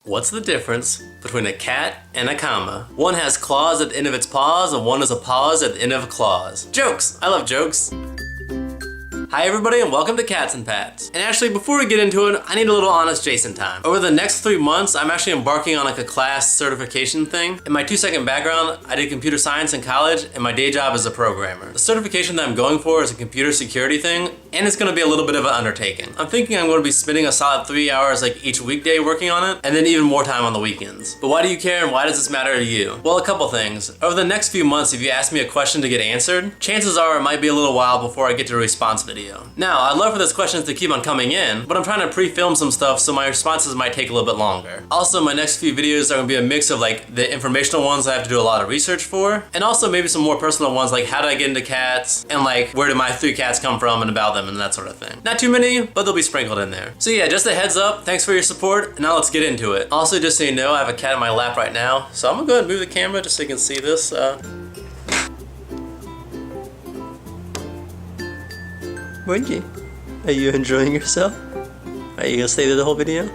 What's the difference between a cat and a comma? One has claws at the end of its paws, and one is a pause at the end of a clause. Jokes! I love jokes. Hi everybody and welcome to Cats and Pats. And actually, before we get into it, I need a little honest Jason time. Over the next 3 months, I'm actually embarking on like a class certification thing. In my 2-second background, I did computer science in college and my day job is a programmer. The certification that I'm going for is a computer security thing, and it's gonna be a little bit of an undertaking. I'm thinking I'm gonna be spending a solid 3 hours like each weekday working on it, and then even more time on the weekends. But why do you care and why does this matter to you? Well, a couple things. Over the next few months, if you ask me a question to get answered, chances are it might be a little while before I get to a response video. Now, I'd love for those questions to keep on coming in, but I'm trying to pre-film some stuff so my responses might take a little bit longer. Also, my next few videos are going to be a mix of like the informational ones I have to do a lot of research for, and also maybe some more personal ones like how did I get into cats, and like where did my 3 cats come from and about them and that sort of thing. Not too many, but they'll be sprinkled in there. So yeah, just a heads up, thanks for your support, and now let's get into it. Also, just so you know, I have a cat in my lap right now, so I'm gonna go ahead and move the camera just so you can see this. Wendy, are you enjoying yourself? Are you gonna stay there the whole video?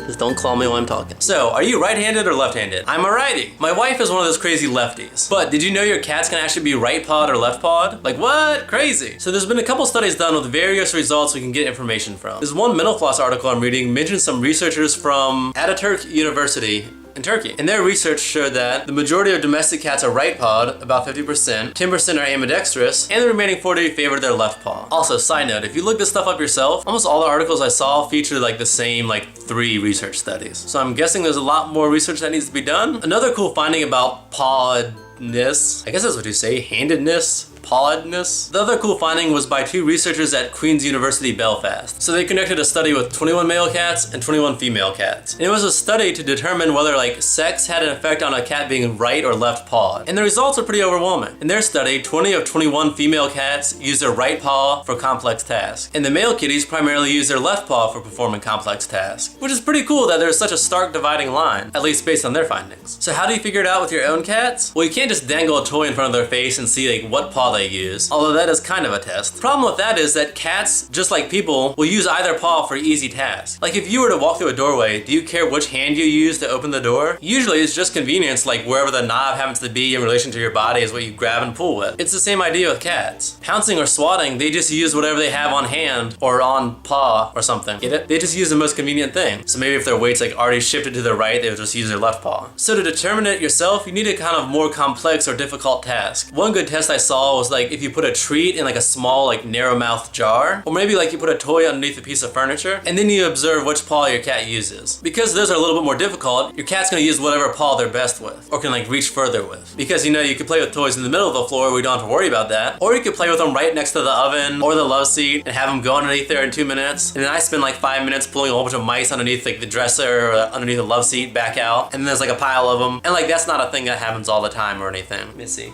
Just don't claw me while I'm talking. So, are you right-handed or left-handed? I'm a righty. My wife is one of those crazy lefties. But did you know your cats can actually be right-pawed or left-pawed? Like what? Crazy. So there's been a couple studies done with various results we can get information from. There's one Mental Floss article I'm reading mentions some researchers from Ataturk University in Turkey. And their research showed that the majority of domestic cats are right-pawed, about 50%, 10% are ambidextrous, and the remaining 40 favor their left paw. Also, side note, if you look this stuff up yourself, almost all the articles I saw featured like the same 3 research studies. So I'm guessing there's a lot more research that needs to be done. Another cool finding about pawedness, I guess that's what you say, handedness? Pawedness. The other cool finding was by 2 researchers at Queen's University Belfast. So they conducted a study with 21 male cats and 21 female cats. And it was a study to determine whether sex had an effect on a cat being right or left pawed. And the results are pretty overwhelming. In their study, 20 of 21 female cats used their right paw for complex tasks. And the male kitties primarily used their left paw for performing complex tasks. Which is pretty cool that there's such a stark dividing line, at least based on their findings. So how do you figure it out with your own cats? Well, you can't just dangle a toy in front of their face and see what paw they use, although that is kind of a test. The problem with that is that cats, just like people, will use either paw for easy tasks. Like if you were to walk through a doorway, do you care which hand you use to open the door? Usually it's just convenience, like wherever the knob happens to be in relation to your body is what you grab and pull with. It's the same idea with cats. Pouncing or swatting, they just use whatever they have on hand or on paw or something. Get it? They just use the most convenient thing. So maybe if their weight's already shifted to the right, they would just use their left paw. So to determine it yourself, you need a kind of more complex or difficult task. One good test I saw was if you put a treat in a small narrow-mouthed jar, or maybe you put a toy underneath a piece of furniture, and then you observe which paw your cat uses. Because those are a little bit more difficult, your cat's gonna use whatever paw they're best with, or can reach further with. Because you can play with toys in the middle of the floor where you don't have to worry about that, or you could play with them right next to the oven or the love seat and have them go underneath there in 2 minutes, and then I spend 5 minutes pulling a whole bunch of mice underneath the dresser or underneath the love seat back out, and then there's a pile of them, and that's not a thing that happens all the time or anything. Missy.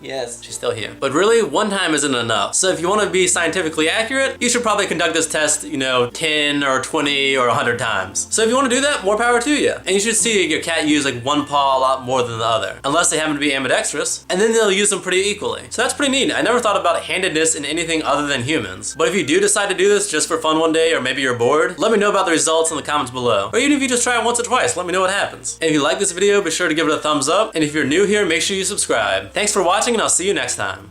Yes, she's still here. But really, 1 time isn't enough. So if you want to be scientifically accurate, you should probably conduct this test, 10 or 20 or 100 times. So if you want to do that, more power to you. And you should see your cat use 1 paw a lot more than the other, unless they happen to be ambidextrous, and then they'll use them pretty equally. So that's pretty neat. I never thought about handedness in anything other than humans. But if you do decide to do this just for fun one day, or maybe you're bored, let me know about the results in the comments below. Or even if you just try it once or twice, let me know what happens. And if you like this video, be sure to give it a thumbs up. And if you're new here, make sure you subscribe. Thanks for watching, and I'll see you next time.